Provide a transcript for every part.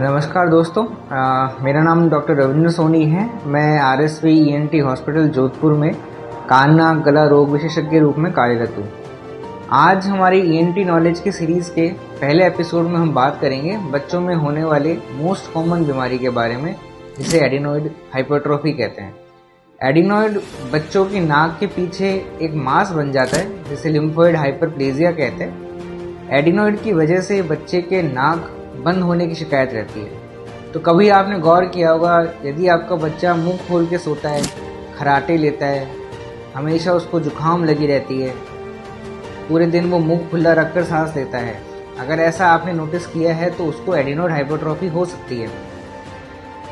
नमस्कार दोस्तों। मेरा नाम डॉक्टर रविंद्र सोनी है। मैं आरएसवी ईएनटी हॉस्पिटल जोधपुर में कान नाक गला रोग विशेषज्ञ के रूप में कार्यरत हूँ। आज हमारी ईएनटी नॉलेज की सीरीज़ के पहले एपिसोड में हम बात करेंगे बच्चों में होने वाले मोस्ट कॉमन बीमारी के बारे में, जिसे एडिनॉइड हाइपरट्रॉफी कहते हैं। एडिनॉइड बच्चों की नाक के पीछे एक मांस बन जाता है, जिसे लिम्फोइड हाइपरप्लेजिया कहते हैं। एडिनॉइड की वजह से बच्चे के नाक बंद होने की शिकायत रहती है। तो कभी आपने गौर किया होगा, यदि आपका बच्चा मुंह खोल के सोता है, खराटे लेता है, हमेशा उसको जुकाम लगी रहती है, पूरे दिन वो मुंह खुला रखकर सांस लेता है, अगर ऐसा आपने नोटिस किया है तो उसको एडिनॉइड हाइपरट्रॉफी हो सकती है।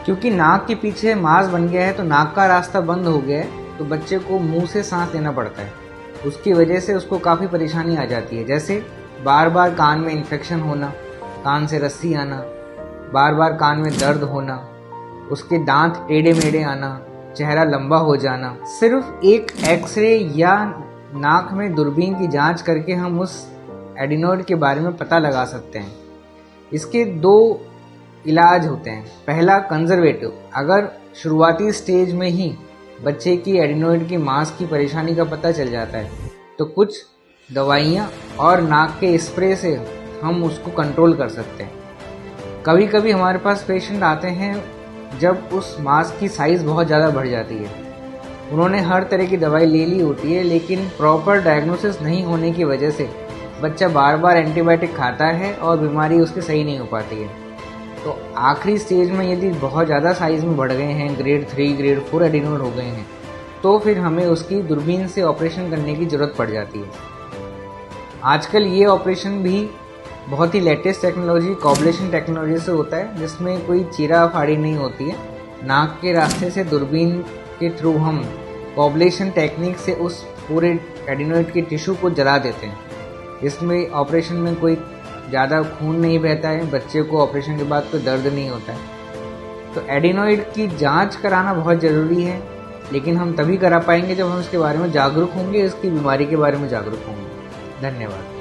क्योंकि नाक के पीछे मांस बन गया है तो नाक का रास्ता बंद हो गया है, तो बच्चे को मुंह से सांस लेना पड़ता है। उसकी वजह से उसको काफ़ी परेशानी आ जाती है, जैसे बार बार कान में इन्फेक्शन होना, कान से रस्सी आना, बार बार कान में दर्द होना, उसके दांत टेढ़े मेढ़े आना, चेहरा लंबा हो जाना। सिर्फ एक एक्सरे या नाक में दूरबीन की जांच करके हम उस एडिनॉइड के बारे में पता लगा सकते हैं। इसके दो इलाज होते हैं। पहला, कंजर्वेटिव। अगर शुरुआती स्टेज में ही बच्चे की एडिनॉइड की मांस की परेशानी का पता चल जाता है तो कुछ दवाइयाँ और नाक के स्प्रे से हम उसको कंट्रोल कर सकते हैं। कभी कभी हमारे पास पेशेंट आते हैं जब उस मांस की साइज़ बहुत ज़्यादा बढ़ जाती है। उन्होंने हर तरह की दवाई ले ली होती है, लेकिन प्रॉपर डायग्नोसिस नहीं होने की वजह से बच्चा बार बार एंटीबायोटिक खाता है और बीमारी उसकी सही नहीं हो पाती है। तो आखिरी स्टेज में यदि बहुत ज़्यादा साइज़ में बढ़ गए हैं, ग्रेड 3 ग्रेड 4 एडिनॉइड हो गए हैं, तो फिर हमें उसकी दूरबीन से ऑपरेशन करने की ज़रूरत पड़ जाती है। आजकल ये ऑपरेशन भी बहुत ही लेटेस्ट टेक्नोलॉजी, कॉब्लेशन टेक्नोलॉजी से होता है, जिसमें कोई चीरा फाड़ी नहीं होती है। नाक के रास्ते से दूरबीन के थ्रू हम कॉब्लेशन टेक्निक से उस पूरे एडिनॉइड के टिश्यू को जला देते हैं। इसमें ऑपरेशन में कोई ज़्यादा खून नहीं बहता है, बच्चे को ऑपरेशन के बाद कोई दर्द नहीं होता है। तो एडिनॉइड की जांच कराना बहुत ज़रूरी है, लेकिन हम तभी करा पाएंगे जब हम इसके बारे में जागरूक होंगे, इसकी बीमारी के बारे में जागरूक होंगे। धन्यवाद।